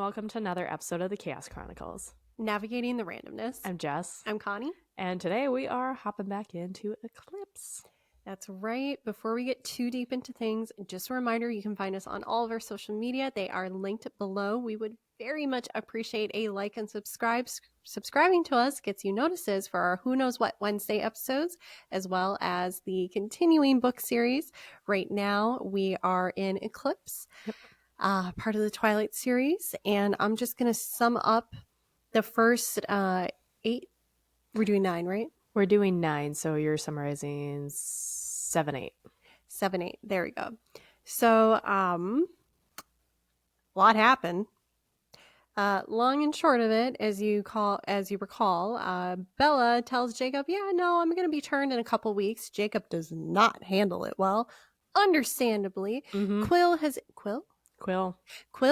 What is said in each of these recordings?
welcome to another episode of the Chaos Chronicles. Navigating the randomness. I'm Jess. I'm Connie. And today we are hopping back into Eclipse. That's right. Before we get too deep into things, just a reminder, you can find us on all of our social media. They are linked below. We would very much appreciate a like and subscribe. Subscribing to us gets you notices for our Who Knows What Wednesday episodes, as well as the continuing book series. Right now, we are in Eclipse, part of the Twilight series. And I'm just going to sum up the first 8. We're doing 9, right? We're doing 9, so you're summarizing 7, 8. 7, 8. There we go. So, a lot happened. Long and short of it, as you recall, Bella tells Jacob, "Yeah, no, I'm going to be turned in a couple weeks." Jacob does not handle it well, understandably. Mm-hmm. Quill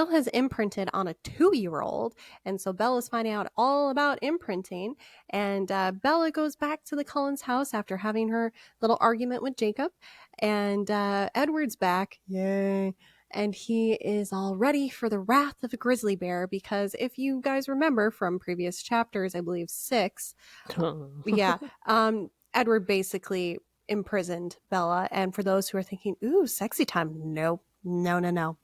has imprinted on a 2-year-old, and so Bella's finding out all about imprinting, and Bella goes back to the Cullens' house after having her little argument with Jacob, and Edward's back, yay, and he is all ready for the wrath of a grizzly bear, because if you guys remember from previous chapters, I believe 6, Edward basically imprisoned Bella, and for those who are thinking, ooh, sexy time, no. Not even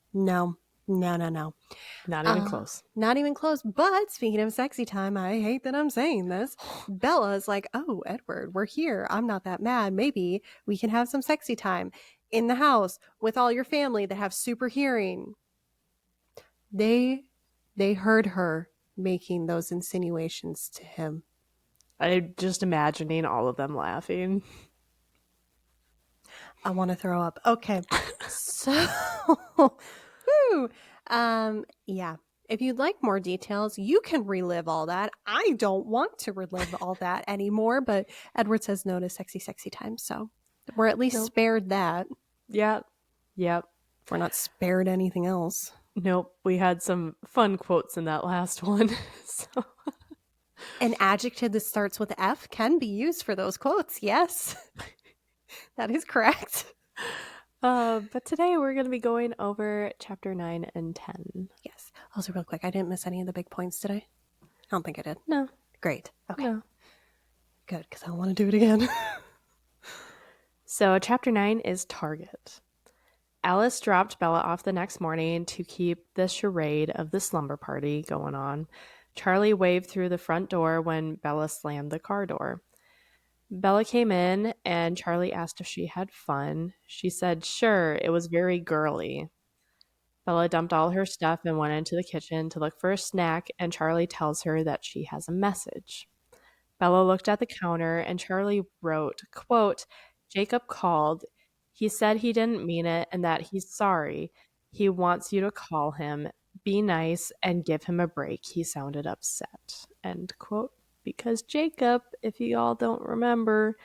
close. Not even close. But speaking of sexy time, I hate that I'm saying this. Bella's like, "Oh, Edward, we're here. I'm not that mad. Maybe we can have some sexy time in the house with all your family that have super hearing." They heard her making those insinuations to him. I'm just imagining all of them laughing. I want to throw up. Okay. So, yeah. If you'd like more details, you can relive all that. I don't want to relive all that anymore, but Edward says no to sexy time, so we're at least spared that. Yep. We're not spared anything else. Nope. We had some fun quotes in that last one. So. An adjective that starts with F can be used for those quotes, yes. That is correct. But today we're going to be going over chapter 9 and 10. Yes. Also, real quick, I didn't miss any of the big points, did I? I don't think I did. No. Great. Okay. No. Good, because I want to do it again. So chapter 9 is Target. Alice dropped Bella off the next morning to keep the charade of the slumber party going on. Charlie waved through the front door when Bella slammed the car door. Bella came in, and Charlie asked if she had fun. She said, sure, it was very girly. Bella dumped all her stuff and went into the kitchen to look for a snack, and Charlie tells her that she has a message. Bella looked at the counter, and Charlie wrote, quote, Jacob called. He said he didn't mean it and that he's sorry. He wants you to call him. Be nice and give him a break. He sounded upset. End quote. Because Jacob, if you all don't remember,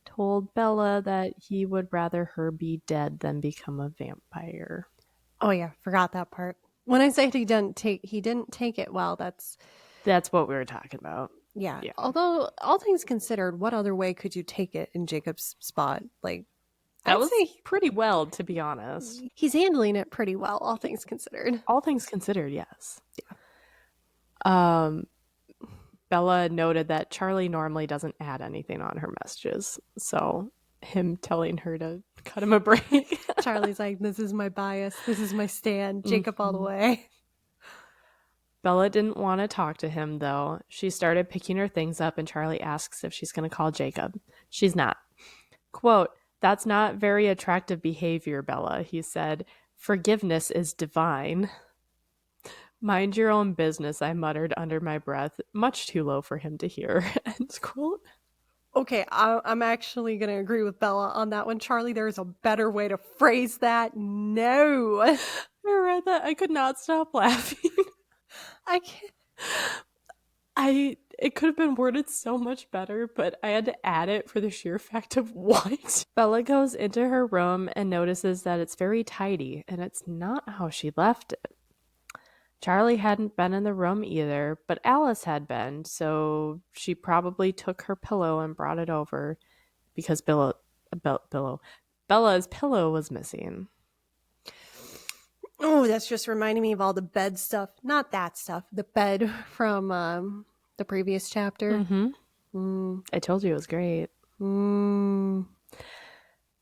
told Bella that he would rather her be dead than become a vampire. Oh yeah, forgot that part. When I say he didn't take it well, that's what we were talking about. Yeah. Although all things considered, what other way could you take it in Jacob's spot? Like that was pretty well, to be honest. He's handling it pretty well, all things considered. All things considered, yes. Yeah. Bella noted that Charlie normally doesn't add anything on her messages, so him telling her to cut him a break. Charlie's like, this is my bias, this is my stand, Jacob all the way. Bella didn't want to talk to him, though. She started picking her things up, and Charlie asks if she's going to call Jacob. She's not. Quote, that's not very attractive behavior, Bella, he said. Forgiveness is divine. Mind your own business, I muttered under my breath, much too low for him to hear. End quote. Okay, I'm actually going to agree with Bella on that one. Charlie, there's a better way to phrase that. No. I read that. I could not stop laughing. I can't. It could have been worded so much better, but I had to add it for the sheer fact of what. Bella goes into her room and notices that it's very tidy, and it's not how she left it. Charlie hadn't been in the room either, but Alice had been, so she probably took her pillow and brought it over because Bella's pillow was missing. Oh, that's just reminding me of all the bed stuff. Not that stuff. The bed from the previous chapter. I told you it was great. Mm.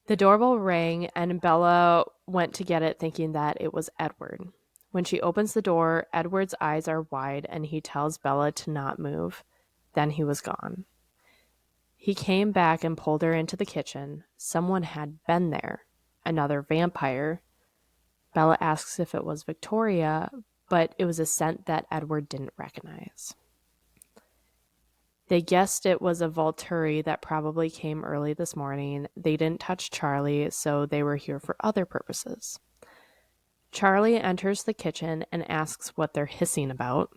The doorbell rang, and Bella went to get it thinking that it was Edward. When she opens the door, Edward's eyes are wide and he tells Bella to not move. Then he was gone. He came back and pulled her into the kitchen. Someone had been there. Another vampire. Bella asks if it was Victoria, but it was a scent that Edward didn't recognize. They guessed it was a Volturi that probably came early this morning. They didn't touch Charlie, so they were here for other purposes. Charlie enters the kitchen and asks what they're hissing about.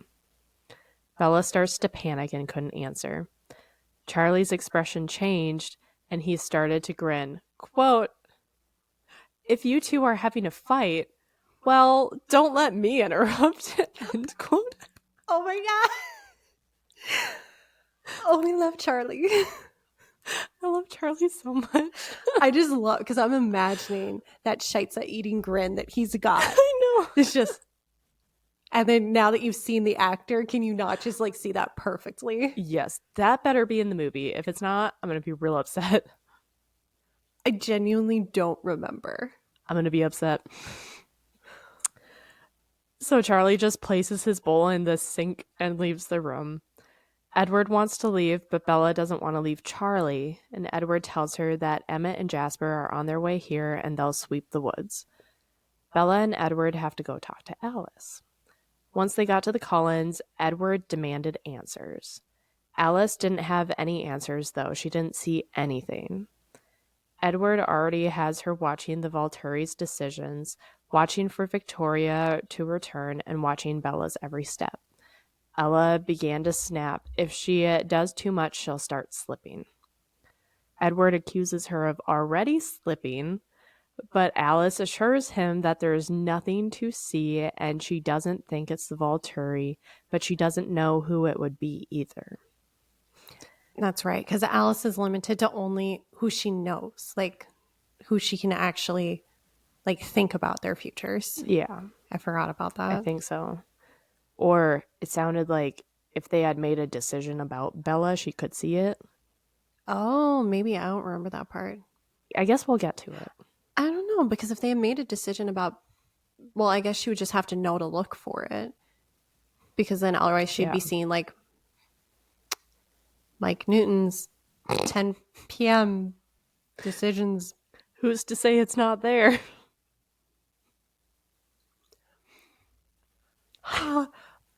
Bella starts to panic and couldn't answer. Charlie's expression changed, and he started to grin. Quote, "If you two are having a fight, well, don't let me interrupt." End quote. Oh my god. Oh, we love Charlie. I love Charlie so much. I just love, because I'm imagining that Scheitza eating grin that he's got. I know. It's just, and then now that you've seen the actor, can you not just like see that perfectly? Yes, that better be in the movie. If it's not, I'm going to be real upset. I genuinely don't remember. I'm going to be upset. So Charlie just places his bowl in the sink and leaves the room. Edward wants to leave, but Bella doesn't want to leave Charlie, and Edward tells her that Emmett and Jasper are on their way here and they'll sweep the woods. Bella and Edward have to go talk to Alice. Once they got to the Cullens, Edward demanded answers. Alice didn't have any answers, though. She didn't see anything. Edward already has her watching the Volturi's decisions, watching for Victoria to return, and watching Bella's every step. Ella began to snap. If she does too much, she'll start slipping. Edward accuses her of already slipping, but Alice assures him that there is nothing to see and she doesn't think it's the Volturi, but she doesn't know who it would be either. That's right, because Alice is limited to only who she knows, like who she can actually like think about their futures. Yeah. I forgot about that. I think so. Or it sounded like if they had made a decision about Bella, she could see it. Oh, maybe I don't remember that part. I guess we'll get to it. I don't know, because if they had made a decision about, well, I guess she would just have to know to look for it. Because then otherwise she'd be seeing like Mike Newton's 10 p.m. decisions. Who's to say it's not there?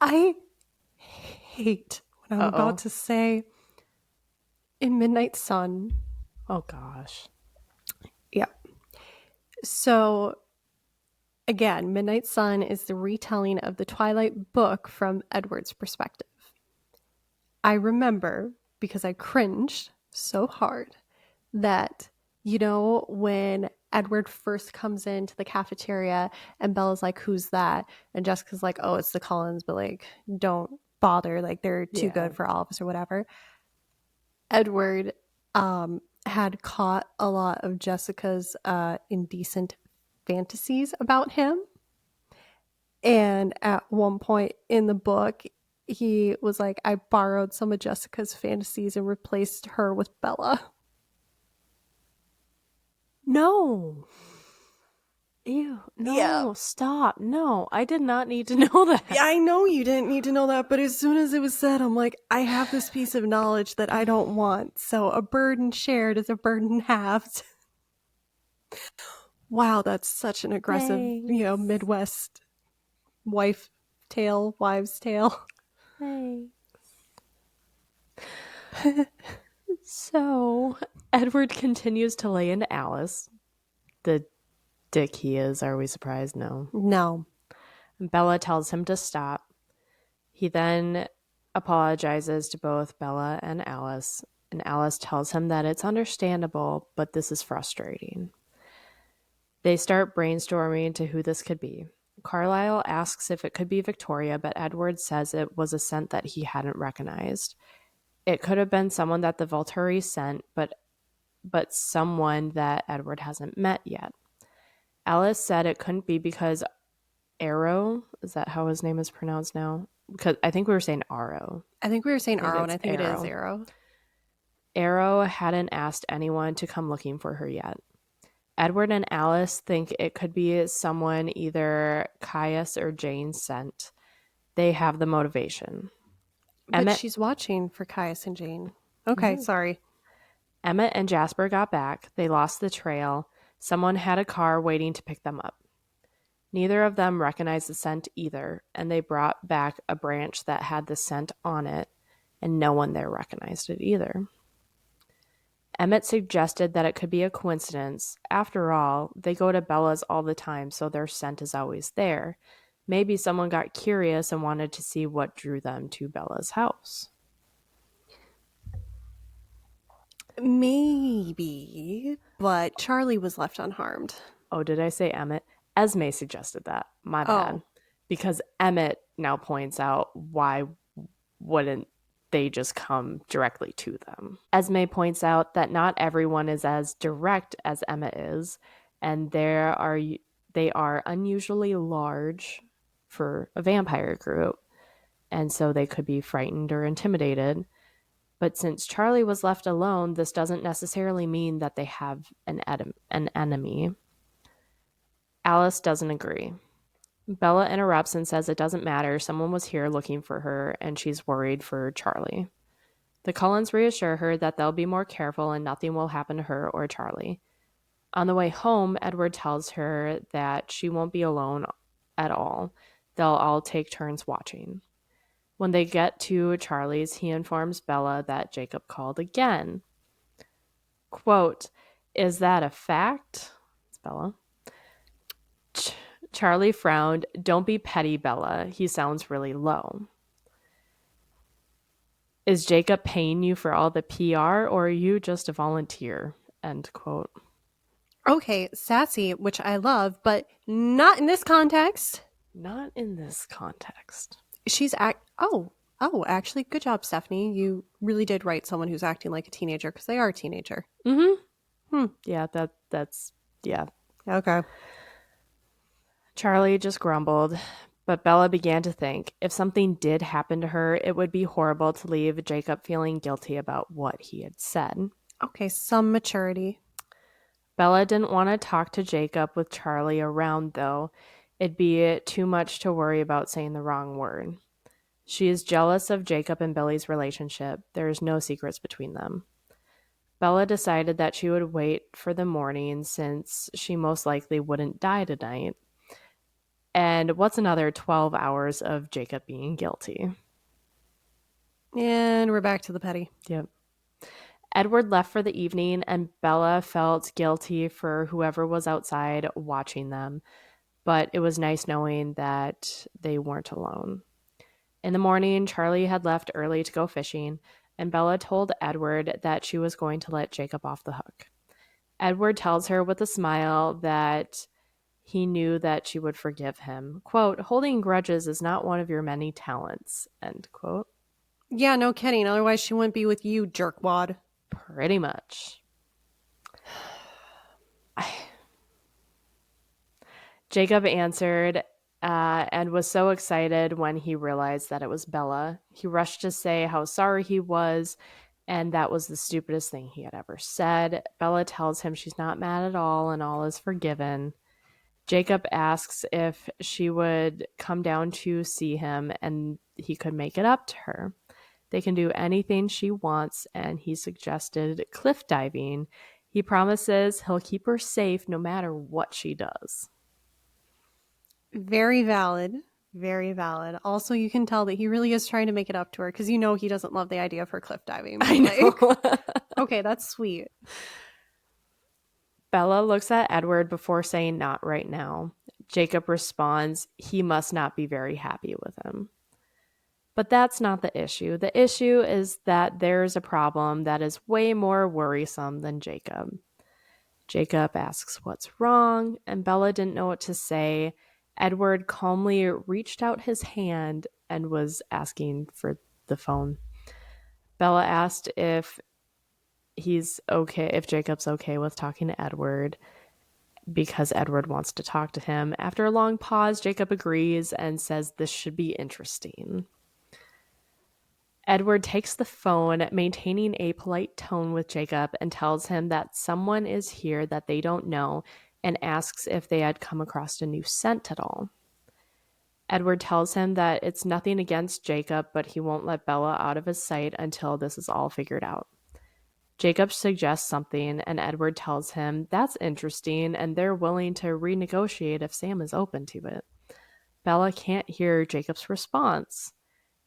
I hate what I'm about to say. In Midnight Sun. Oh, gosh. Yeah. So, again, Midnight Sun is the retelling of the Twilight book from Edward's perspective. I remember, because I cringed so hard, that, you know, when Edward first comes into the cafeteria and Bella's like, "Who's that?" And Jessica's like, "Oh, it's the Cullens, but like, don't bother. Like, they're too good for all of us," or whatever. Edward had caught a lot of Jessica's indecent fantasies about him. And at one point in the book, he was like, "I borrowed some of Jessica's fantasies and replaced her with Bella." No. Ew. No. Stop. No. I did not need to know that. Yeah, I know you didn't need to know that, but as soon as it was said, I'm like, I have this piece of knowledge that I don't want. So a burden shared is a burden halved. Wow, that's such an aggressive, Midwest wives' tale. Thanks. So, Edward continues to lay into Alice. The dick he is. Are we surprised? No. No. Bella tells him to stop. He then apologizes to both Bella and Alice tells him that it's understandable, but this is frustrating. They start brainstorming to who this could be. Carlisle asks if it could be Victoria, but Edward says it was a scent that he hadn't recognized. It could have been someone that the Volturi sent, but someone that Edward hasn't met yet. Alice said it couldn't be because Arrow. Is that how his name is pronounced now? Because I think we were saying Arrow. I think we were saying I think Arrow, and it's I think it is Arrow. Arrow. Arrow hadn't asked anyone to come looking for her yet. Edward and Alice think it could be someone either Caius or Jane sent. They have the motivation. But Emmett, she's watching for Caius and Jane. Okay, Mhm. sorry. Emmett and Jasper got back. They lost the trail. Someone had a car waiting to pick them up. Neither of them recognized the scent either, and they brought back a branch that had the scent on it, and no one there recognized it either. Emmett suggested that it could be a coincidence. After all, they go to Bella's all the time, so their scent is always there. Maybe someone got curious and wanted to see what drew them to Bella's house. Maybe, but Charlie was left unharmed. Oh, did I say Emmett? Esme suggested that. My bad. Oh, Because Emmett now points out why wouldn't they just come directly to them. Esme points out that not everyone is as direct as Emmett is, and they are unusually large for a vampire group, and so they could be frightened or intimidated. But since Charlie was left alone, this doesn't necessarily mean that they have an enemy. Alice doesn't agree. Bella interrupts and says it doesn't matter. Someone was here looking for her, and she's worried for Charlie. The Cullens reassure her that they'll be more careful and nothing will happen to her or Charlie. On the way home, Edward tells her that she won't be alone at all. They'll all take turns watching. When they get to Charlie's, he informs Bella that Jacob called again. Quote, "Is that a fact?" It's Bella. Charlie frowned. "Don't be petty, Bella. He sounds really low." "Is Jacob paying you for all the PR or are you just a volunteer?" End quote. okay, sassy, which I love, but not in this context. Not in this context. Actually, good job, Stephanie. You really did write someone who's acting like a teenager because they are a teenager. Yeah, that's yeah. Okay. Charlie just grumbled, but Bella began to think if something did happen to her, it would be horrible to leave Jacob feeling guilty about what he had said. Okay, some maturity. Bella didn't want to talk to Jacob with Charlie around, though. It'd be too much to worry about saying the wrong word. She is jealous of Jacob and Billy's relationship. There's no secrets between them. Bella decided that she would wait for the morning since she most likely wouldn't die tonight. And what's another 12 hours of Jacob being guilty? And we're back to the petty. Yep. Edward left for the evening, and Bella felt guilty for whoever was outside watching them, but it was nice knowing that they weren't alone. In the morning, Charlie had left early to go fishing, and Bella told Edward that she was going to let Jacob off the hook. Edward tells her with a smile that he knew that she would forgive him. Quote, "Holding grudges is not one of your many talents," end quote. Yeah, no kidding. Otherwise, she wouldn't be with you, jerkwad. Pretty much. Jacob answered and was so excited when he realized that it was Bella. He rushed to say how sorry he was, and that was the stupidest thing he had ever said. Bella tells him she's not mad at all and all is forgiven. Jacob asks if she would come down to see him and he could make it up to her. They can do anything she wants, and he suggested cliff diving. He promises he'll keep her safe no matter what she does. Very valid. Very valid. Also, you can tell that he really is trying to make it up to her because you know he doesn't love the idea of her cliff diving. I know. Okay, that's sweet. Bella looks at Edward before saying not right now. Jacob responds he must not be very happy with him. But that's not the issue. The issue is that there's a problem that is way more worrisome than Jacob. Jacob asks what's wrong, and Bella didn't know what to say. Edward calmly reached out his hand and was asking for the phone. Bella asked if he's okay, if Jacob's okay with talking to Edward. because Edward wants to talk to him. After a long pause, Jacob agrees and says this should be interesting. Edward takes the phone, maintaining a polite tone with Jacob, and tells him that someone is here that they don't know and asks if they had come across a new scent at all. Edward tells him that it's nothing against Jacob, but he won't let Bella out of his sight until this is all figured out. Jacob suggests something, and Edward tells him that's interesting and they're willing to renegotiate if Sam is open to it. Bella can't hear Jacob's response.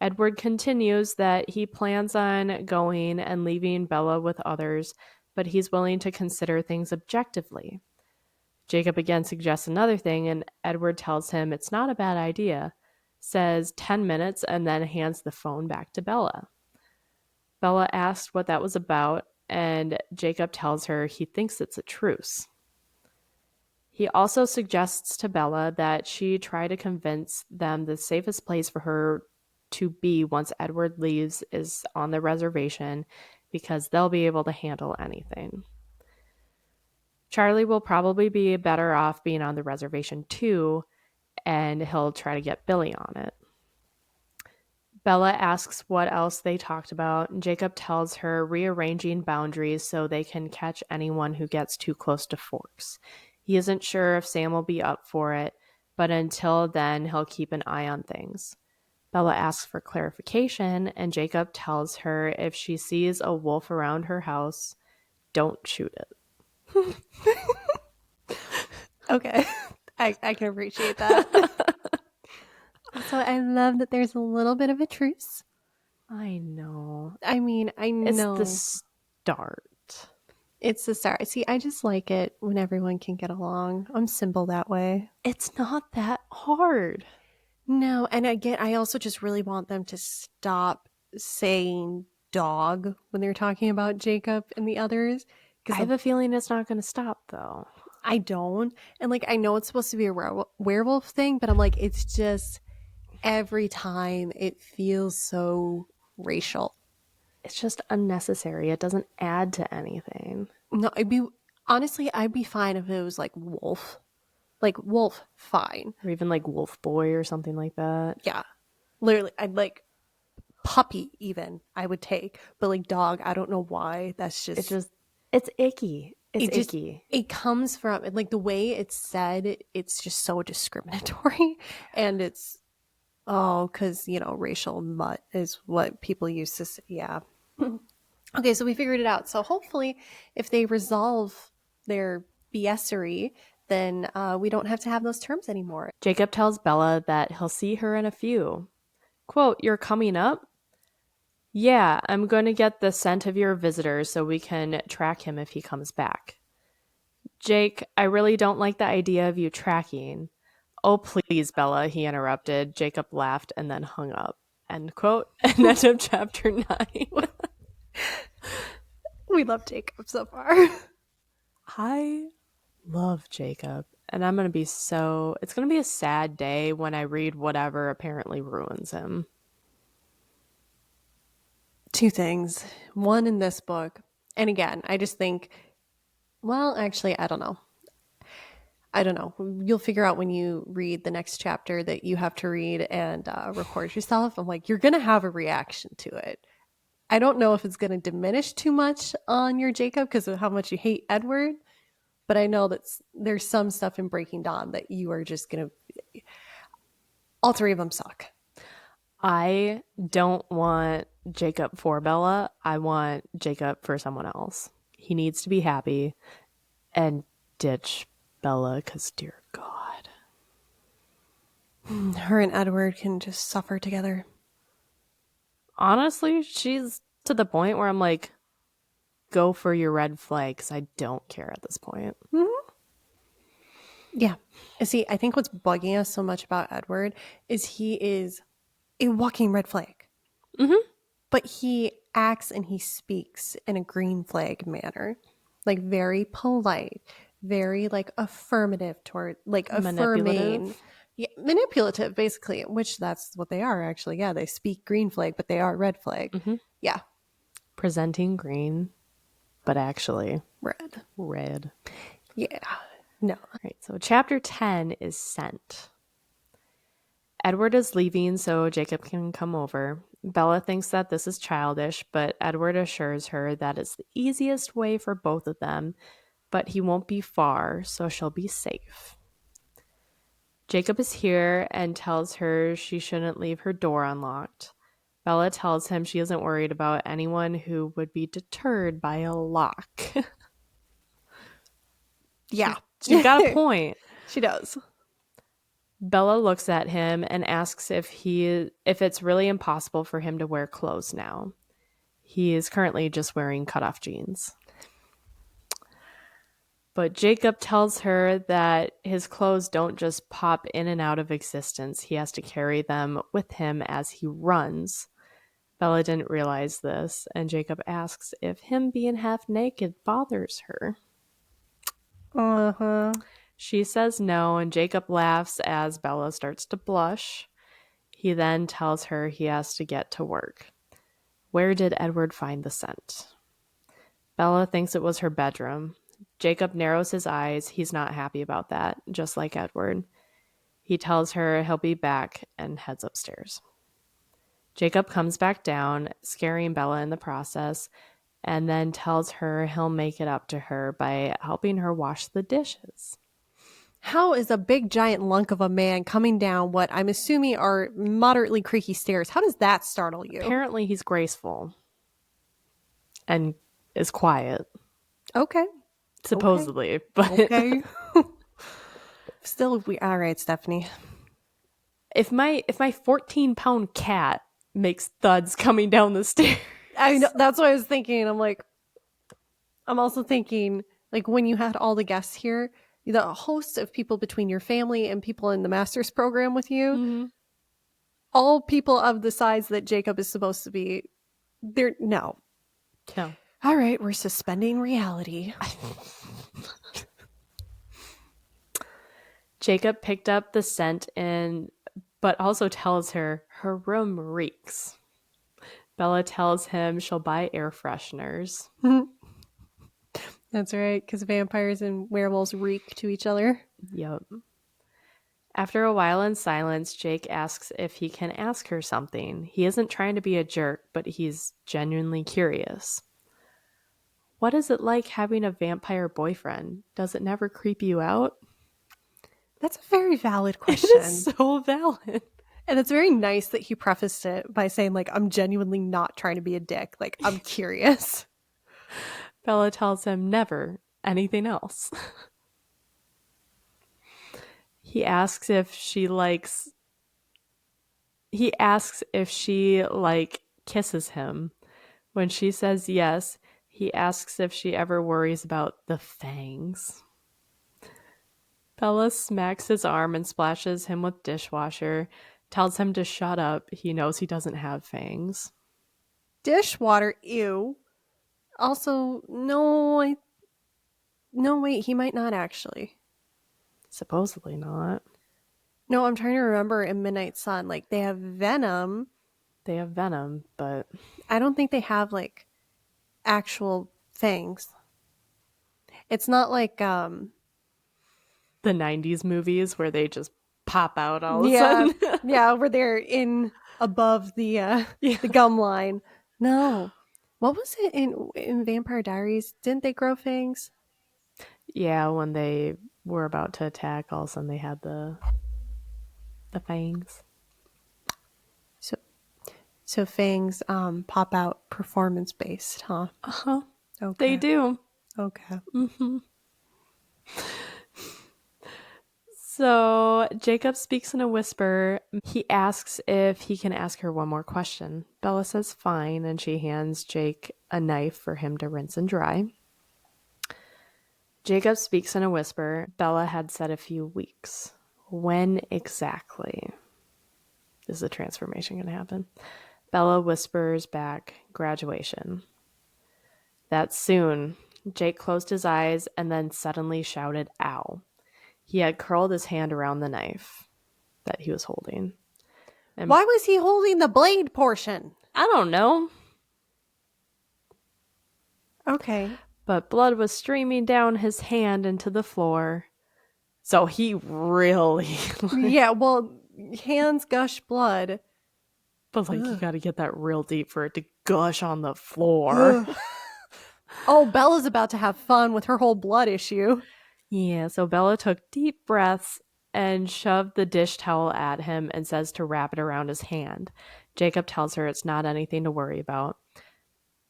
Edward continues that he plans on going and leaving Bella with others, but he's willing to consider things objectively. Jacob again suggests another thing, and Edward tells him it's not a bad idea, says 10 minutes, and then hands the phone back to Bella. Bella asks what that was about, and Jacob tells her he thinks it's a truce. He also suggests to Bella that she try to convince them the safest place for her to be once Edward leaves is on the reservation because they'll be able to handle anything. Charlie will probably be better off being on the reservation too, and he'll try to get Billy on it. Bella asks what else they talked about, and Jacob tells her rearranging boundaries so they can catch anyone who gets too close to Forks. He isn't sure if Sam will be up for it, but until then, he'll keep an eye on things. Bella asks for clarification, and Jacob tells her if she sees a wolf around her house, don't shoot it. Okay. I can appreciate that. So I love that there's a little bit of a truce. I know. I mean, I know. It's the start. It's the start. See, I just like it when everyone can get along. I'm simple that way. It's not that hard. No, and I also just really want them to stop saying dog when they're talking about Jacob and the others. I have a feeling it's not going to stop, though. I don't. And, like, I know it's supposed to be a werewolf thing, but I'm like, it's just every time it feels so racial. It's just unnecessary. It doesn't add to anything. No, honestly, I'd be fine if it was like wolf. Like wolf, fine. Or even like wolf boy or something like that. Yeah. Literally, I'd like puppy even, I would take. But like dog, I don't know why. That's just... It's icky. It's icky. It comes from, like the way it's said, it's just so discriminatory. And it's, because, racial mutt is what people used to say. Yeah. Okay, so we figured it out. So hopefully if they resolve their BSery, then we don't have to have those terms anymore. Jacob tells Bella that he'll see her in a few. Quote, "You're coming up?" "Yeah, I'm going to get the scent of your visitor so we can track him if he comes back." "Jake, I really don't like the idea of you tracking." "Oh, please, Bella," he interrupted. Jacob laughed and then hung up. End quote. And end of chapter 9. We love Jacob so far. I love Jacob. And I'm going to be it's going to be a sad day when I read whatever apparently ruins him. Two things. One, in this book, and again, I just think, well, actually, I don't know. You'll figure out when you read the next chapter that you have to read and record yourself. I'm like, you're going to have a reaction to it. I don't know if it's going to diminish too much on your Jacob because of how much you hate Edward, but I know that there's some stuff in Breaking Dawn that you are just going to... All three of them suck. I don't want Jacob for Bella. I want Jacob for someone else. He needs to be happy and ditch Bella because, dear God. Her and Edward can just suffer together. Honestly, she's to the point where I'm like, go for your red flag because I don't care at this point. Mm-hmm. Yeah. See, I think what's bugging us so much about Edward is he is a walking red flag. Mm-hmm. But he acts and he speaks in a green flag manner. Like very polite, very like affirmative toward, like affirming. Yeah, manipulative, basically, which that's what they are, actually. Yeah, they speak green flag, but they are red flag. Mm-hmm. Yeah. Presenting green, but actually red. Red. Yeah. No. All right, so chapter 10 is Scent. Edward is leaving so Jacob can come over. Bella thinks that this is childish, but Edward assures her that it's the easiest way for both of them, but he won't be far, so she'll be safe. Jacob is here and tells her she shouldn't leave her door unlocked. Bella tells him she isn't worried about anyone who would be deterred by a lock. Yeah. She's got a point. She does. Bella looks at him and asks if it's really impossible for him to wear clothes now. He is currently just wearing cutoff jeans. But Jacob tells her that his clothes don't just pop in and out of existence. He has to carry them with him as he runs. Bella didn't realize this, and Jacob asks if him being half naked bothers her. Uh-huh. She says no, and Jacob laughs as Bella starts to blush. He then tells her he has to get to work. Where did Edward find the scent? Bella thinks it was her bedroom. Jacob narrows his eyes. He's not happy about that, just like Edward. He tells her he'll be back and heads upstairs. Jacob comes back down, scaring Bella in the process, and then tells her he'll make it up to her by helping her wash the dishes. How is a big giant lunk of a man coming down what I'm assuming are moderately creaky stairs? How does that startle you? Apparently he's graceful and is quiet. Okay. Supposedly. Okay. But okay. Still, all right, Stephanie. If my 14-pound cat makes thuds coming down the stairs. I know, that's what I was thinking. I'm also thinking, like, when you had all the guests here, the hosts of people between your family and people in the master's program with you, all people of the size that Jacob is supposed to be, no. All right, we're suspending reality. Jacob picked up the scent but also tells her room reeks. Bella tells him she'll buy air fresheners. That's right, because vampires and werewolves reek to each other. Yep. After a while in silence, Jake asks if he can ask her something. He isn't trying to be a jerk, but he's genuinely curious. What is it like having a vampire boyfriend? Does it never creep you out? That's a very valid question. It is so valid. And it's very nice that he prefaced it by saying, like, I'm genuinely not trying to be a dick. Like, I'm curious. Bella tells him never anything else. He asks if she kisses him. When she says yes, he asks if she ever worries about the fangs. Bella smacks his arm and splashes him with dishwasher, tells him to shut up. He knows he doesn't have fangs. Dishwater, ew. Also, no, wait, he might not actually. Supposedly not. No, I'm trying to remember in Midnight Sun, like, they have venom. They have venom, but I don't think they have, like, actual fangs. It's not like, the 90s movies where they just pop out all of a sudden. Yeah, where they're in above the gum line. No. What was it in Vampire Diaries? Didn't they grow fangs? Yeah, when they were about to attack, all of a sudden they had the fangs. So fangs pop out performance based, huh? Uh-huh. Okay. They do. Okay. Mm-hmm. So Jacob speaks in a whisper. He asks if he can ask her one more question. Bella says fine, and she hands Jake a knife for him to rinse and dry. Jacob speaks in a whisper. Bella had said a few weeks. When exactly is the transformation going to happen? Bella whispers back, graduation. That's soon. Jake closed his eyes and then suddenly shouted, ow. He had curled his hand around the knife that he was holding. And why was he holding the blade portion? I don't know. Okay. But blood was streaming down his hand into the floor. So he really... Yeah, well, hands gush blood. But, like, you Ugh. gotta get that real deep for it to gush on the floor. Ugh. Oh, Bella's about to have fun with her whole blood issue. Yeah, so Bella took deep breaths and shoved the dish towel at him and says to wrap it around his hand. Jacob tells her it's not anything to worry about.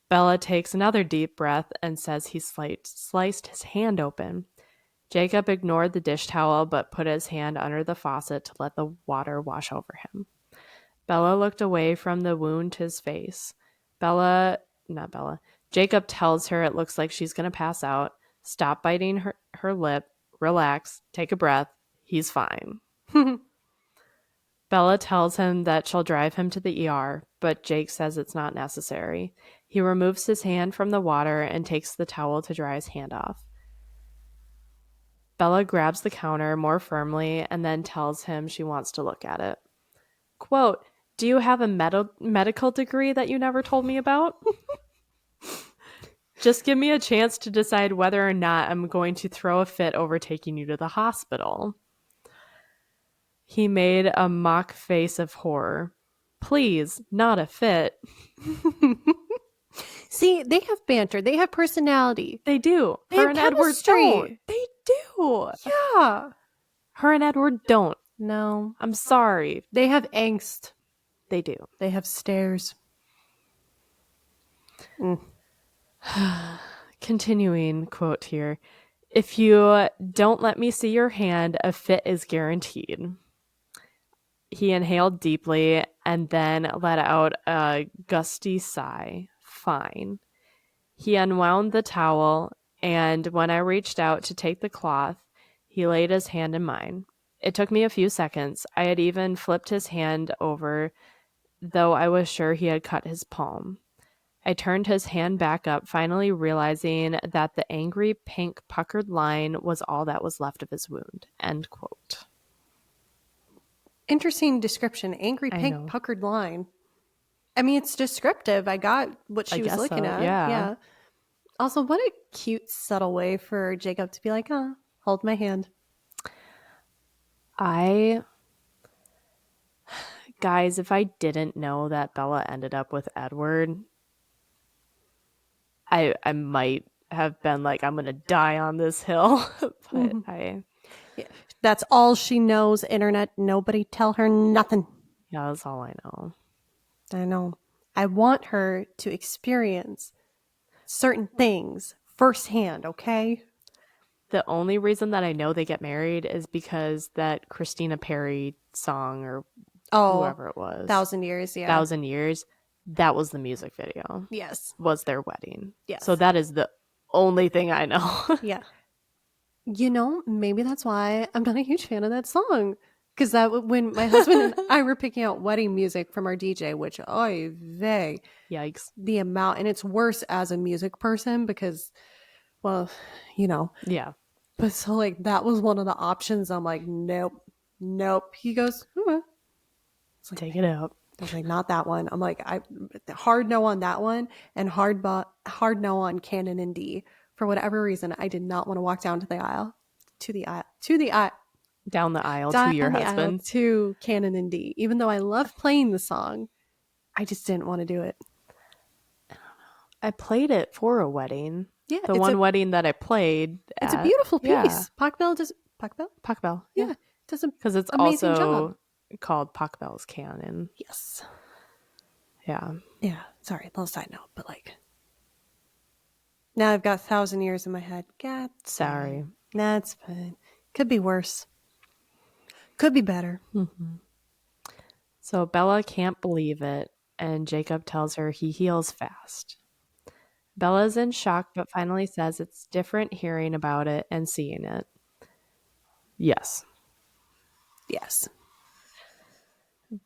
Bella takes another deep breath and says he sliced his hand open. Jacob ignored the dish towel but put his hand under the faucet to let the water wash over him. Bella looked away from the wound to his face. Jacob tells her it looks like she's going to pass out. Stop biting her lip. Relax. Take a breath. He's fine. Bella tells him that she'll drive him to the ER, but Jake says it's not necessary. He removes his hand from the water and takes the towel to dry his hand off. Bella grabs the counter more firmly and then tells him she wants to look at it. Quote, "Do you have a medical degree that you never told me about? Just give me a chance to decide whether or not I'm going to throw a fit over taking you to the hospital." He made a mock face of horror. Please, not a fit. See, they have banter. They have personality. They do. They Her have and Edward chemistry. don't. They do. Yeah. Her and Edward don't. No. I'm sorry. They have angst. They do. They have stares. Continuing quote here. If you don't let me see your hand, a fit is guaranteed. He inhaled deeply and then let out a gusty sigh. Fine. He unwound the towel, and when I reached out to take the cloth, he laid his hand in mine. It took me a few seconds. I had even flipped his hand over, though I was sure he had cut his palm. I turned his hand back up, finally realizing that the angry pink puckered line was all that was left of his wound. End quote. Interesting description. Angry I pink know. puckered line. I mean, it's descriptive. I got what she was guess looking so, at. yeah. Also, what a cute, subtle way for Jacob to be like, hold my hand. Guys, if I didn't know that Bella ended up with Edward, I might have been like, I'm gonna die on this hill. But That's all she knows, internet. Nobody tell her nothing. yeah, that's all I know. I know. I want her to experience certain things firsthand, okay? The only reason that I know they get married is because that Christina Perri song, or whoever it was, 1,000 Years, yeah. 1,000 Years, that was the music video. Yes. Was their wedding. Yes. So that is the only thing I know. Yeah. You know, maybe that's why I'm not a huge fan of that song. Because when my husband and I were picking out wedding music from our DJ, which, oy vey, Yikes. the amount, and it's worse as a music person because, well, you know. Yeah. But so, like, that was one of the options. I'm like, nope. He goes, okay. Like, take it out. I was like, not that one. I'm like, hard no on that one, and hard no on Canon and D. For whatever reason, I did not want to walk down the aisle, Down the aisle down to your the aisle husband. to Canon and D. Even though I love playing the song, I just didn't want to do it. I played it for a wedding. Yeah, the one wedding that I played. It's a beautiful piece. Yeah. Pakbel? Yeah. Does a Because it's amazing also job. called Pakbel's Canon. Yes. Yeah. Yeah. Sorry, little side note, but like, now I've got 1,000 Years in my head. God, Sorry. That's fine. Could be worse. Could be better. Mm-hmm. So Bella can't believe it, and Jacob tells her he heals fast. Bella's in shock, but finally says it's different hearing about it and seeing it. Yes. Yes.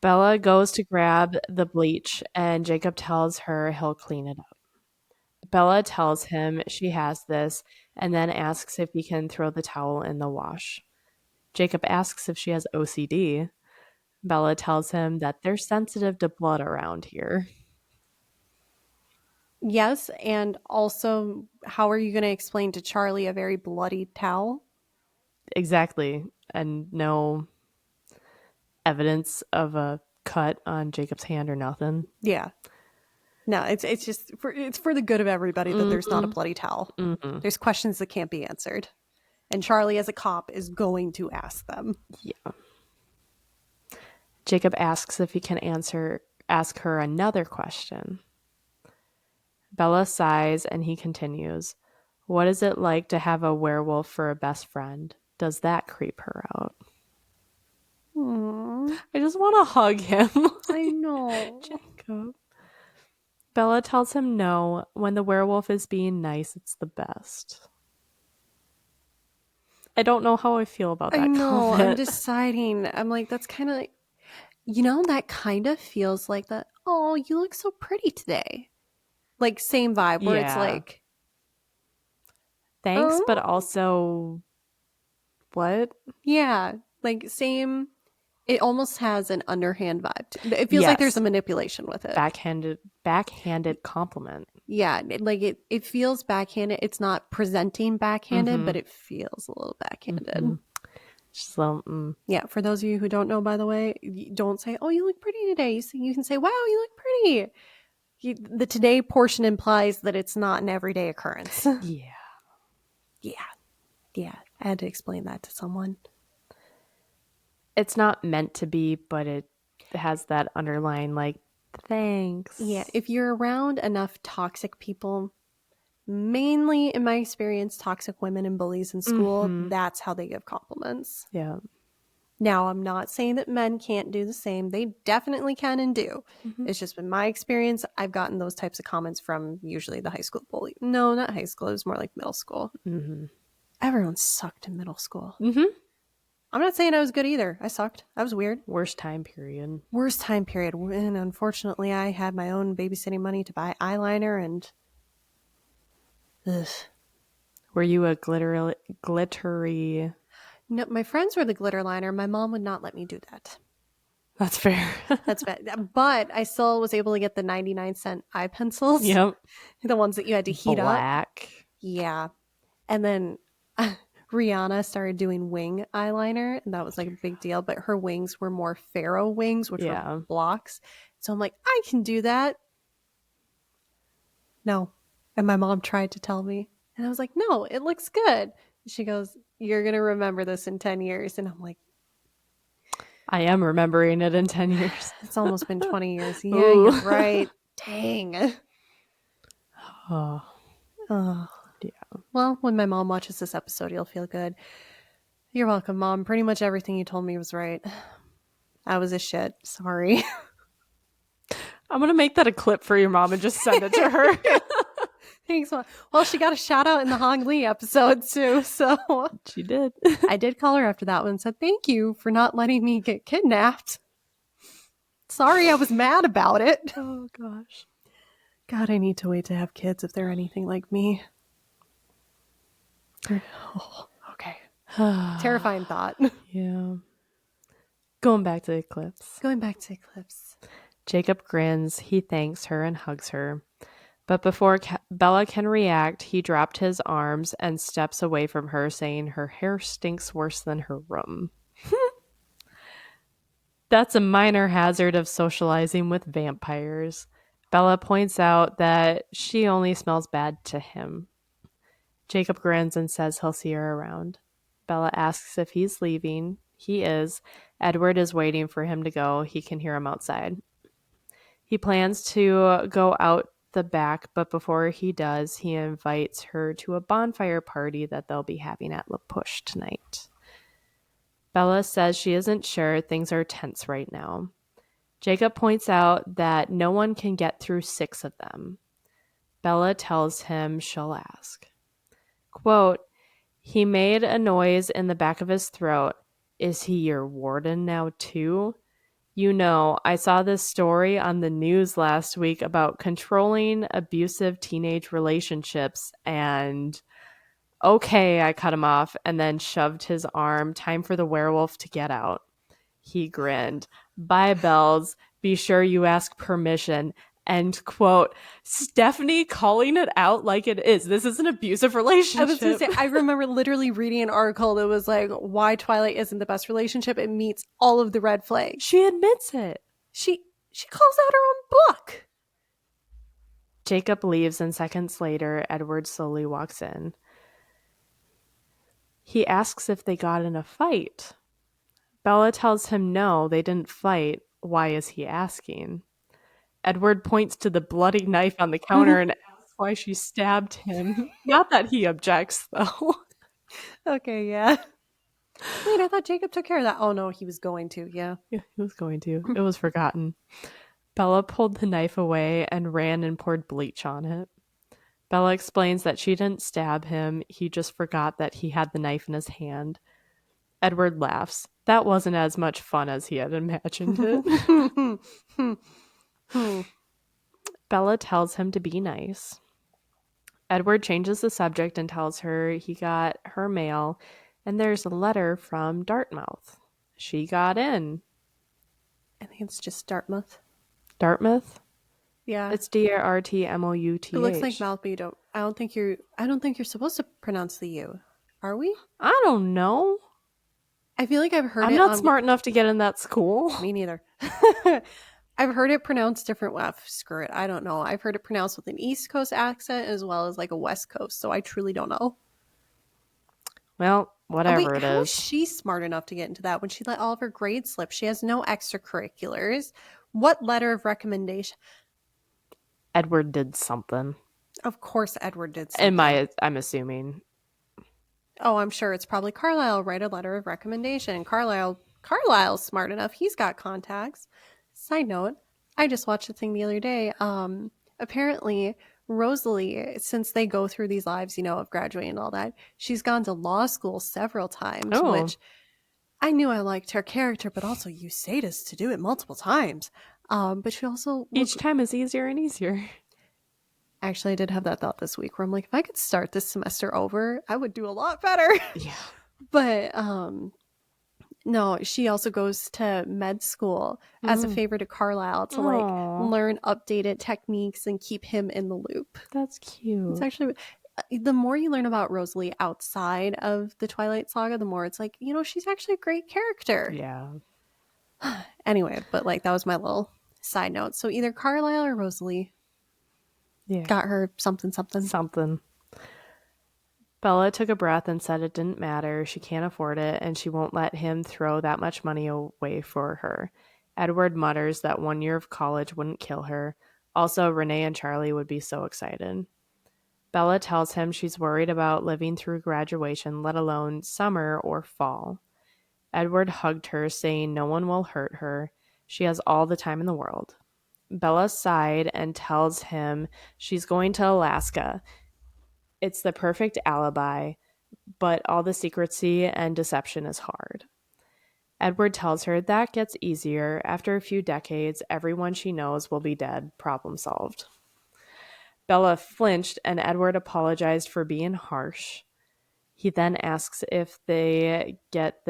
Bella goes to grab the bleach, and Jacob tells her he'll clean it up. Bella tells him she has this, and then asks if he can throw the towel in the wash. Jacob asks if she has OCD. Bella tells him that they're sensitive to blood around here. Yes, and also, how are you going to explain to Charlie a very bloody towel? Exactly. And no evidence of a cut on Jacob's hand or nothing. Yeah. No, it's just for the good of everybody that there's not a bloody towel. Mm-hmm. There's questions that can't be answered. And Charlie, as a cop, is going to ask them. Yeah. Jacob asks if he can ask her another question. Bella sighs and he continues, "What is it like to have a werewolf for a best friend? Does that creep her out?" Aww. I just want to hug him. I know. Jacob. Bella tells him no. When the werewolf is being nice, it's the best. I don't know how I feel about that I know. comment. I'm deciding. I'm like, that's kind of like, that kind of feels like that. Oh, you look so pretty today. Like same vibe where it's Yeah. like, Thanks, oh, but also what? yeah, like same. It almost has an underhand vibe. It feels like there's Yes. a manipulation with it. Backhanded compliment. Yeah, it feels backhanded. It's not presenting backhanded, Mhm. but it feels a little backhanded. Mhm. Just a little, Yeah, for those of you who don't know, by the way, don't say, "Oh, you look pretty today." You can say, "Wow, you look pretty." The today portion implies that it's not an everyday occurrence. yeah. Yeah. I had to explain that to someone. It's not meant to be, but it has that underlying like thanks. Yeah, if you're around enough toxic people, mainly in my experience, toxic women and bullies in school, that's how they give compliments. Yeah. Now, I'm not saying that men can't do the same. They definitely can and do. It's just been my experience. I've gotten those types of comments from usually the high school bully. No, not high school. It was more like middle school. Everyone sucked in middle school. I'm not saying I was good either. I sucked. I was weird. Worst time period. Worst time period. And unfortunately, I had my own babysitting money to buy eyeliner and... Ugh. Were you a glittery? No, my friends were the glitter liner. My mom would not let me do that. That's fair. That's bad. But I still was able to get the 99-cent eye pencils. Yep. The ones that you had to heat up. Black. Yeah. And then Rihanna started doing wing eyeliner, and that was like a big deal. But her wings were more pharaoh wings, which were blocks. So I'm like, I can do that. No. And my mom tried to tell me. And I was like, no, it looks good. She goes, "You're going to remember this in 10 years. And I'm like, I am remembering it in 10 years. It's almost been 20 years. Yeah, you're right. Dang. Oh. Yeah. Well, when my mom watches this episode, you'll feel good. You're welcome, Mom. Pretty much everything you told me was right. I was a shit. Sorry. I'm going to make that a clip for your mom and just send it to her. Thanks. Well, she got a shout out in the Hong Lee episode too. So She did. I did call her after that one and said, "Thank you for not letting me get kidnapped. Sorry, I was mad about it." Oh, gosh. God, I need to wait to have kids if they're anything like me. Oh, okay. Terrifying thought. Yeah. Going back to Eclipse. Going back to Eclipse. Jacob grins. He thanks her and hugs her. But before Bella can react, he dropped his arms and steps away from her, saying her hair stinks worse than her room. That's a minor hazard of socializing with vampires. Bella points out that she only smells bad to him. Jacob grins and says he'll see her around. Bella asks if he's leaving. He is. Edward is waiting for him to go. He can hear him outside. He plans to go out the back, but before he does, he invites her to a bonfire party that they'll be having at La Push tonight. Bella says she isn't sure. Things are tense right now. Jacob points out that no one can get through 6 of them. Bella tells him she'll ask. Quote, "He made a noise in the back of his throat. Is he your warden now too? You know, I saw this story on the news last week about controlling abusive teenage relationships and..." Okay, I cut him off and then shoved his arm. Time for the werewolf to get out. He grinned. "Bye, Bells. Be sure you ask permission. End quote. Stephanie calling it out like it is. This is an abusive relationship. I was going to say, I remember literally reading an article that was like, why Twilight isn't the best relationship. It meets all of the red flags. She admits it. She calls out her own book. Jacob leaves, and seconds later, Edward slowly walks in. He asks if they got in a fight. Bella tells him no, they didn't fight. Why is he asking? Edward points to the bloody knife on the counter and asks why she stabbed him. Not that he objects, though. Okay, yeah. Wait, I thought Jacob took care of that. Oh, no, he was going to, yeah. Yeah, he was going to. It was forgotten. Bella pulled the knife away and ran and poured bleach on it. Bella explains that she didn't stab him. He just forgot that he had the knife in his hand. Edward laughs. That wasn't as much fun as he had imagined it. Bella tells him to be nice. Edward changes the subject and tells her he got her mail and there's a letter from Dartmouth. She got in. I think it's just Dartmouth. Dartmouth? Yeah. It's Dartmouth. It looks like mouth, but I don't think you're supposed to pronounce the U. Are we? I don't know. I feel like I've heard I'm not smart enough to get in that school. Me neither. I've heard it pronounced different. Well, screw it. I don't know. I've heard it pronounced with an East Coast accent as well as like a West Coast. So I truly don't know. Well, whatever it how is. is she smart enough to get into that when she let all of her grades slip? She has no extracurriculars. What letter of recommendation? Edward did something. Of course Edward did something. I'm assuming. Oh, I'm sure it's probably Carlisle. Write a letter of recommendation. Carlisle's smart enough. He's got contacts. Side note, I just watched a thing the other day. Apparently, Rosalie, since they go through these lives, of graduating and all that, she's gone to law school several times, which I knew I liked her character, but also you sadist to do it multiple times. But she also... Each time is easier and easier. Actually, I did have that thought this week where I'm like, if I could start this semester over, I would do a lot better. Yeah. But no, she also goes to med school as a favor to Carlisle to learn updated techniques and keep him in the loop. That's cute. It's actually, the more you learn about Rosalie outside of the Twilight saga, the more it's like, she's actually a great character. Yeah. Anyway, but that was my little side note. So either Carlisle or Rosalie got her something. Bella took a breath and said it didn't matter. She can't afford it, and she won't let him throw that much money away for her. Edward mutters that 1 year of college wouldn't kill her. Also, Renee and Charlie would be so excited. Bella tells him she's worried about living through graduation, let alone summer or fall. Edward hugged her, saying no one will hurt her. She has all the time in the world. Bella sighed and tells him she's going to Alaska. It's the perfect alibi, but all the secrecy and deception is hard. Edward tells her that gets easier. After a few decades, everyone she knows will be dead. Problem solved. Bella flinched and Edward apologized for being harsh. He then asks if they get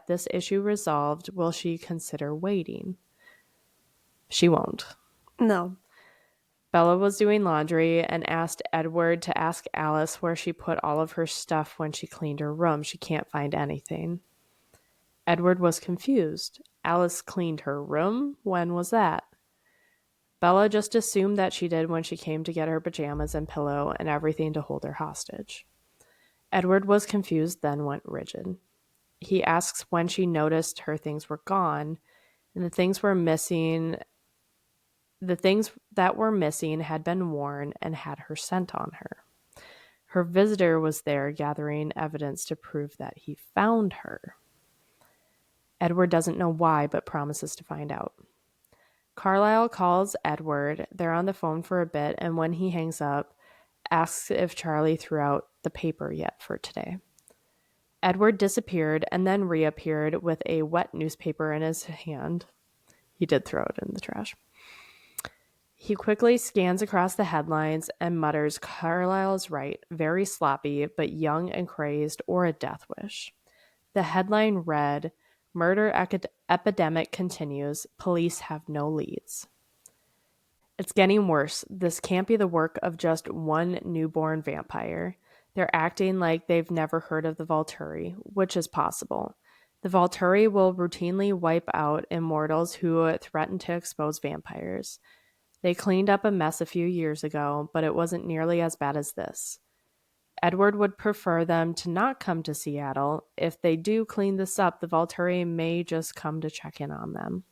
this issue resolved, will she consider waiting? She won't. No. Bella was doing laundry and asked Edward to ask Alice where she put all of her stuff when she cleaned her room. She can't find anything. Edward was confused. Alice cleaned her room? When was that? Bella just assumed that she did when she came to get her pajamas and pillow and everything to hold her hostage. Edward was confused, then went rigid. He asks when she noticed her things were gone, and the things that were missing had been worn and had her scent on her. Her visitor was there gathering evidence to prove that he found her. Edward doesn't know why, but promises to find out. Carlisle calls Edward. They're on the phone for a bit, and when he hangs up, asks if Charlie threw out the paper yet for today. Edward disappeared and then reappeared with a wet newspaper in his hand. He did throw it in the trash. He quickly scans across the headlines and mutters, Carlisle's right, very sloppy, but young and crazed, or a death wish. The headline read, Murder epidemic continues. Police have no leads. It's getting worse. This can't be the work of just one newborn vampire. They're acting like they've never heard of the Volturi, which is possible. The Volturi will routinely wipe out immortals who threaten to expose vampires. They cleaned up a mess a few years ago, but it wasn't nearly as bad as this. Edward would prefer them to not come to Seattle. If they do clean this up, the Volturi may just come to check in on them.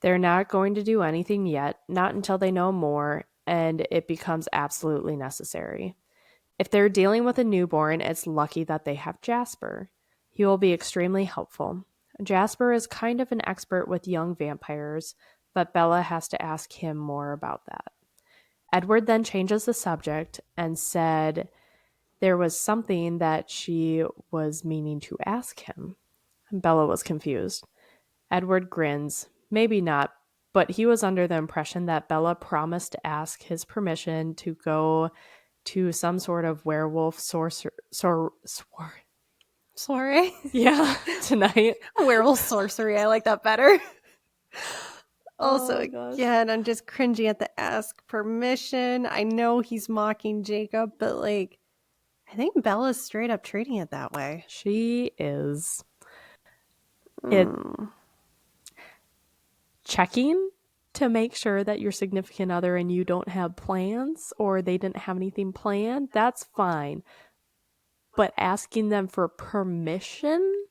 They're not going to do anything yet, not until they know more, and it becomes absolutely necessary. If they're dealing with a newborn, it's lucky that they have Jasper. He will be extremely helpful. Jasper is kind of an expert with young vampires, but Bella has to ask him more about that. Edward then changes the subject and said there was something that she was meaning to ask him. Bella was confused. Edward grins. Maybe not, but he was under the impression that Bella promised to ask his permission to go to some sort of werewolf Sorry. Yeah, tonight. Werewolf sorcery. I like that better. Also, my gosh. again, I'm just cringy at the ask permission. I know he's mocking Jacob, but like, I think Bella's straight up treating it that way. She is. It checking to make sure that your significant other and you don't have plans or they didn't have anything planned, that's fine. But asking them for permission?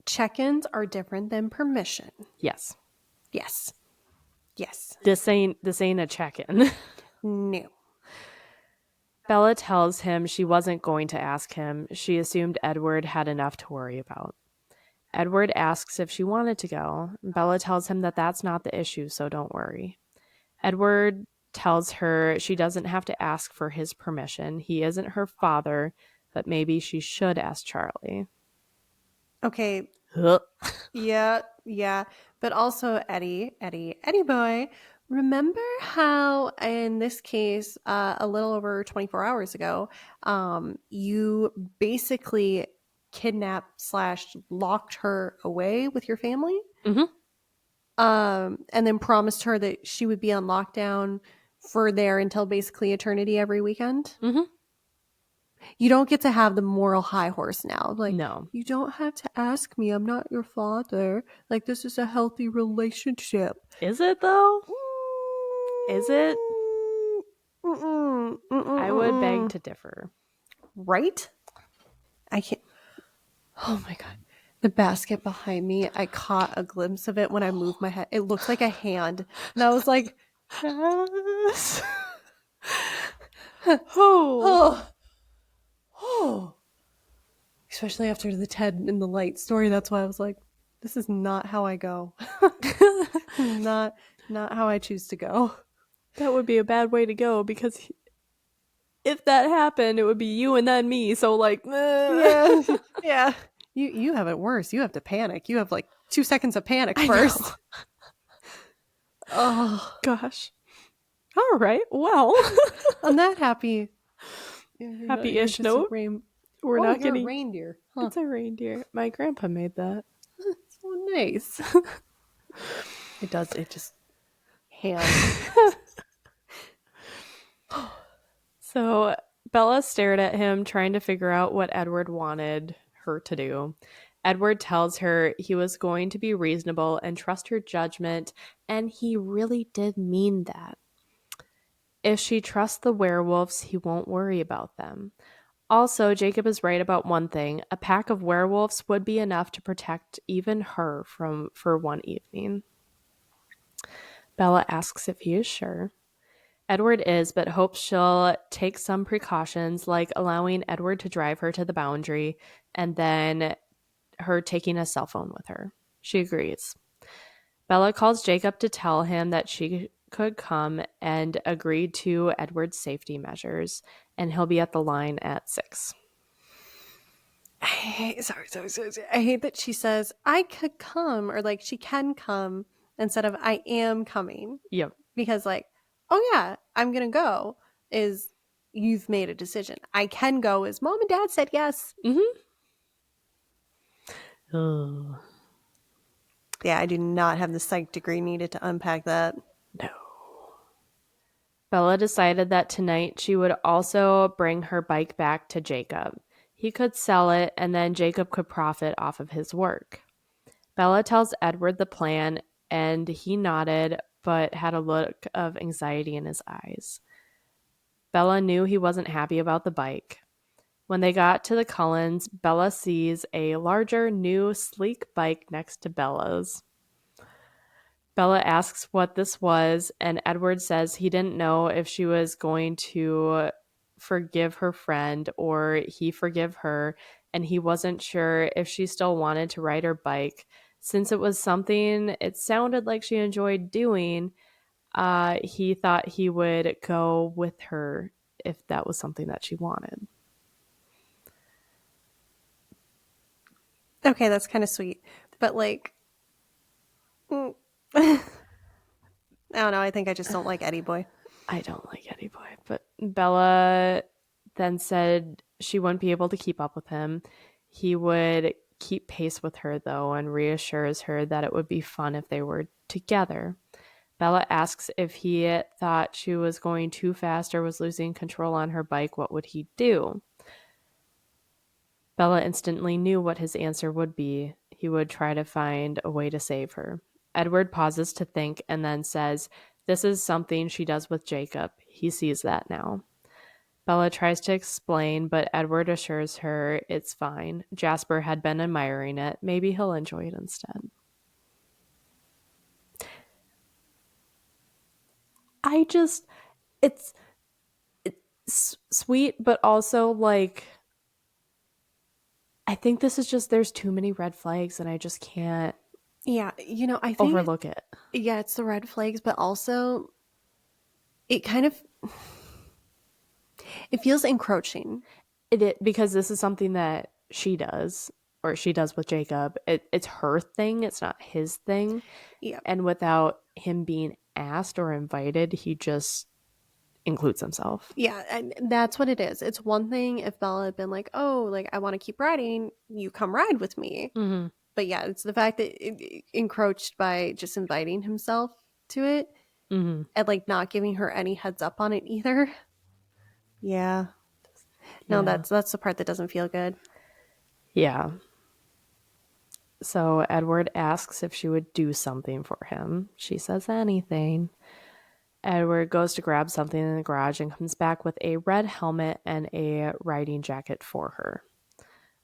Check-ins are different than permission. Yes. Yes. Yes. This ain't a check-in. No. Bella tells him she wasn't going to ask him. She assumed Edward had enough to worry about. Edward asks if she wanted to go. Bella tells him that that's not the issue, so don't worry. Edward tells her she doesn't have to ask for his permission. He isn't her father, but maybe she should ask Charlie. Okay. Huh. Yeah. But also, Eddie boy, remember how in this case, a little over 24 hours ago, you basically kidnapped / locked her away with your family? Mm-hmm. And then promised her that she would be on lockdown for there until basically eternity every weekend? Mm-hmm. You don't get to have the moral high horse now. Like, no. You don't have to ask me. I'm not your father. Like, this is a healthy relationship. Is it, though? Is it? I would beg to differ. Right? I can't. Oh, my God. The basket behind me, I caught a glimpse of it when I moved my head. It looked like a hand. And I was like, yes. Oh. Especially after the Ted and the light story. That's why I was like, this is not how I go. not how I choose to go. That would be a bad way to go because if that happened, it would be you and then me. So like, yeah. You have it worse. You have to panic. You have like 2 seconds of panic first. Oh gosh. All right. Well, on that happy-ish note, we're not getting a reindeer. Huh. It's a reindeer. My grandpa made that. It's so nice. It does. It just hands. So Bella stared at him, trying to figure out what Edward wanted her to do. Edward tells her he was going to be reasonable and trust her judgment, and he really did mean that. If she trusts the werewolves, he won't worry about them. Also, Jacob is right about one thing. A pack of werewolves would be enough to protect even her for one evening. Bella asks if he is sure. Edward is, but hopes she'll take some precautions, like allowing Edward to drive her to the boundary and then her taking a cell phone with her. She agrees. Bella calls Jacob to tell him that she could come and agreed to Edward's safety measures, and he'll be at the line at 6. I hate that she says, I could come, or like she can come instead of I am coming. Yep. Because like, oh yeah, I'm going to go is you've made a decision. I can go is mom and dad said yes. Mm-hmm. Ugh. Yeah, I do not have the psych degree needed to unpack that. No. Bella decided that tonight she would also bring her bike back to Jacob. He could sell it, and then Jacob could profit off of his work. Bella tells Edward the plan, and he nodded, but had a look of anxiety in his eyes. Bella knew he wasn't happy about the bike. When they got to the Cullens, Bella sees a larger, new, sleek bike next to Bella's. Bella asks what this was, and Edward says he didn't know if she was going to forgive her friend or he forgive her, and he wasn't sure if she still wanted to ride her bike. Since it was something it sounded like she enjoyed doing, he thought he would go with her if that was something that she wanted. Okay, that's kind of sweet. But like, I don't know. I think I just don't like Eddie Boy. I don't like Eddie Boy, but Bella then said she wouldn't be able to keep up with him. He would keep pace with her, though, and reassures her that it would be fun if they were together. Bella asks if he thought she was going too fast or was losing control on her bike, what would he do? Bella instantly knew what his answer would be. He would try to find a way to save her. Edward pauses to think and then says, "This is something she does with Jacob. He sees that now." Bella tries to explain, but Edward assures her it's fine. Jasper had been admiring it. Maybe he'll enjoy it instead. It's sweet, but also like, I think this is just, there's too many red flags and I just can't Yeah, I think overlook it. Yeah, it's the red flags, but also it kind of it feels encroaching. Because this is something that she does, or she does with Jacob. It's her thing. It's not his thing. Yeah. And without him being asked or invited, he just includes himself. Yeah, and that's what it is. It's one thing if Bella had been like, "Oh, like I want to keep riding, you come ride with me." Mm-hmm. But yeah, it's the fact that it encroached by just inviting himself to it Mm-hmm. and like not giving her any heads up on it either. Yeah. No, Yeah. that's the part that doesn't feel good. Yeah. So Edward asks if she would do something for him. She says anything. Edward goes to grab something in the garage and comes back with a red helmet and a riding jacket for her.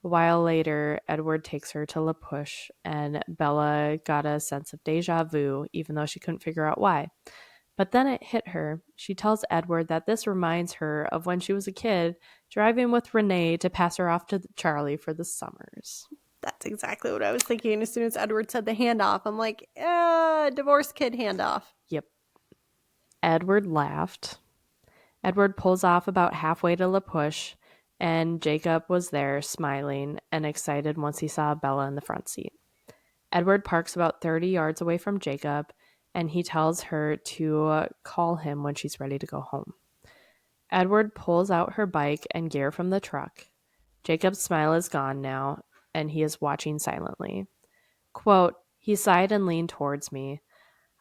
A while later, Edward takes her to La Push, and Bella got a sense of deja vu, even though she couldn't figure out why. But then it hit her. She tells Edward that this reminds her of when she was a kid, driving with Renee to pass her off to Charlie for the summers. That's exactly what I was thinking. As soon as Edward said the handoff, I'm like, divorce kid handoff. Yep. Edward laughed. Edward pulls off about halfway to La Push, and Jacob was there, smiling and excited once he saw Bella in the front seat. Edward parks about 30 yards away from Jacob, and he tells her to call him when she's ready to go home. Edward pulls out her bike and gear from the truck. Jacob's smile is gone now, and he is watching silently. Quote, he sighed and leaned towards me.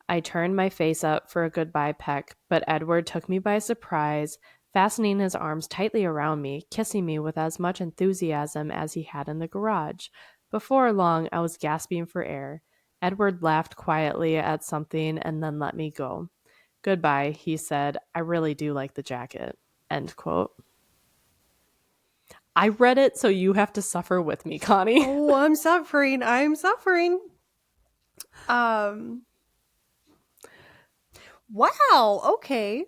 I turned my face up for a goodbye peck, but Edward took me by surprise, fastening his arms tightly around me, kissing me with as much enthusiasm as he had in the garage. Before long, I was gasping for air. Edward laughed quietly at something and then let me go. Goodbye, he said. I really do like the jacket. End quote. I read it, so you have to suffer with me, Connie. Oh, I'm suffering. I'm suffering. Wow. Okay.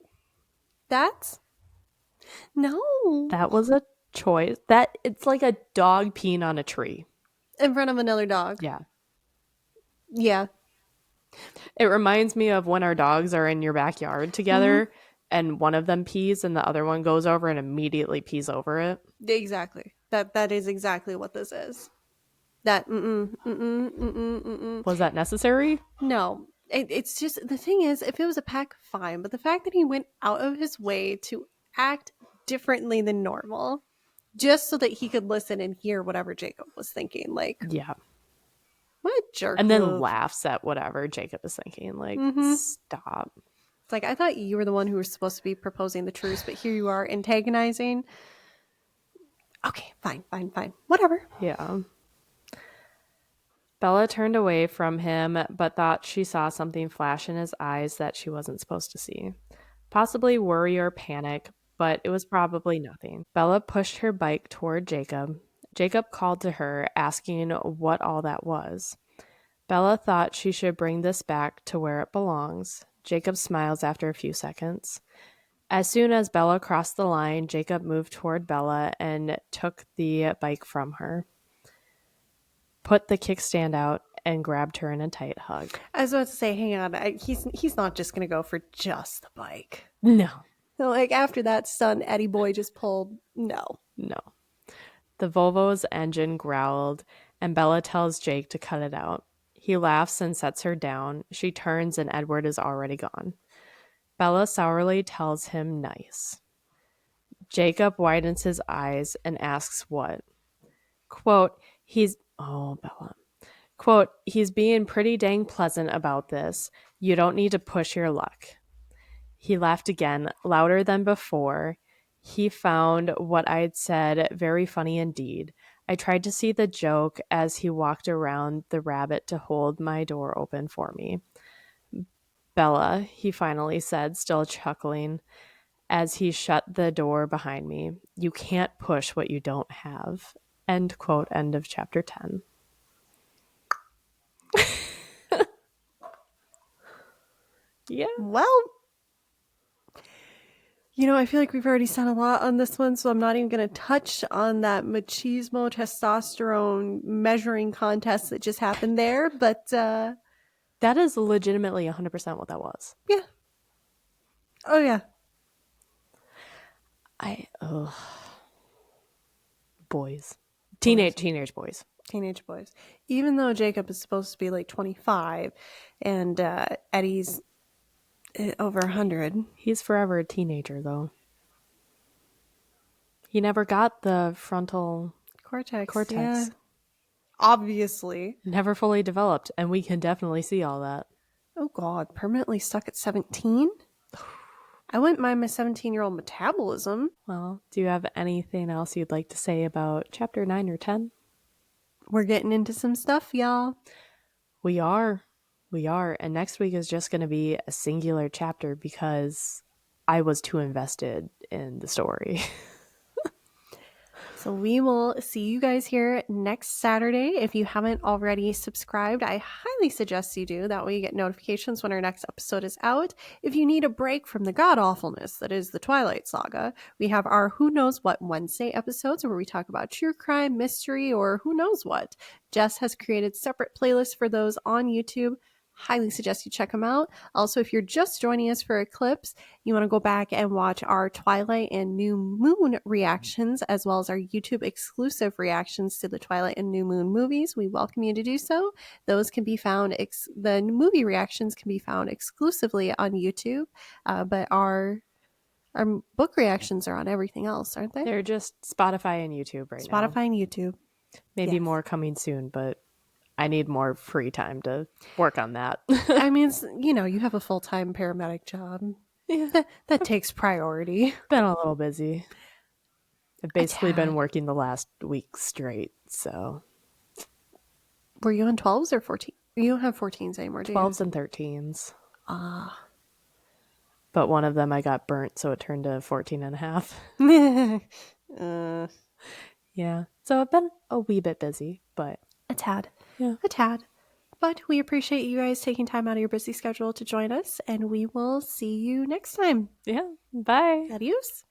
That's no. That was a choice. That it's like a dog peeing on a tree. In front of another dog. Yeah. Yeah. It reminds me of when our dogs are in your backyard together and one of them pees and the other one goes over and immediately pees over it. Exactly. That is exactly what this is. That Was that necessary? No. It's just the thing is, if it was a pack, fine. But the fact that he went out of his way to act differently than normal, just so that he could listen and hear whatever Jacob was thinking, like, Yeah. What a jerk And then move. laughs at whatever Jacob is thinking. Like, stop. It's like, I thought you were the one who was supposed to be proposing the truce, but here you are antagonizing. Okay, fine. Whatever. Yeah. Bella turned away from him, but thought she saw something flash in his eyes that she wasn't supposed to see. Possibly worry or panic, but it was probably nothing. Bella pushed her bike toward Jacob. Jacob called to her, asking what all that was. Bella thought she should bring this back to where it belongs. Jacob smiles after a few seconds. As soon as Bella crossed the line, Jacob moved toward Bella and took the bike from her, put the kickstand out, and grabbed her in a tight hug. I was about to say, hang on, he's not just going to go for just the bike. No. So, like, after that stunt Eddie Boy just pulled, no. The Volvo's engine growled, and Bella tells Jake to cut it out. He laughs and sets her down. She turns, and Edward is already gone. Bella sourly tells him nice. Jacob widens his eyes and asks what. Quote, Bella. Quote, he's being pretty dang pleasant about this. You don't need to push your luck. He laughed again, louder than before. He found what I'd said very funny indeed. I tried to see the joke as he walked around the rabbit to hold my door open for me. Bella, he finally said, still chuckling, as he shut the door behind me. You can't push what you don't have. End quote, end of chapter 10. Yeah. Well, you know, I feel like we've already said a lot on this one, so I'm not even going to touch on that machismo testosterone measuring contest that just happened there, but that is legitimately 100% what that was. Yeah. Oh, yeah. Boys. Teenage boys. Teenage boys. Even though Jacob is supposed to be like 25 and Eddie's over 100. He's forever a teenager, though. He never got the frontal cortex. Cortex. Yeah. Obviously. Never fully developed, and we can definitely see all that. Oh, God. Permanently stuck at 17? I wouldn't mind my 17-year-old metabolism. Well, do you have anything else you'd like to say about chapter 9 or 10? We're getting into some stuff, y'all. We are. And next week is just going to be a singular chapter because I was too invested in the story. So we will see you guys here next Saturday. If you haven't already subscribed, I highly suggest you do. That way you get notifications when our next episode is out. If you need a break from the god-awfulness that is the Twilight saga, we have our Who Knows What Wednesday episodes where we talk about true crime, mystery, or who knows what. Jess has created separate playlists for those on YouTube. Highly suggest you check them out. Also, if you're just joining us for Eclipse, you want to go back and watch our Twilight and New Moon reactions, as well as our YouTube exclusive reactions to the Twilight and New Moon movies. We welcome you to do so. Those can be found, the movie reactions can be found exclusively on YouTube, but our book reactions are on everything else, aren't they? They're just Spotify and YouTube right now. Spotify and YouTube. Maybe more coming soon, but I need more free time to work on that. I mean, you have a full-time paramedic job. Yeah. That takes priority. Been a little busy. I've basically been working the last week straight, so. Were you on 12s or 14? You don't have 14s anymore, do you? 12s and 13s. But one of them I got burnt, so it turned to 14 and a half. Yeah. So I've been a wee bit busy, but. A tad. Yeah. A tad. But we appreciate you guys taking time out of your busy schedule to join us, and we will see you next time. Yeah. Bye. Adios.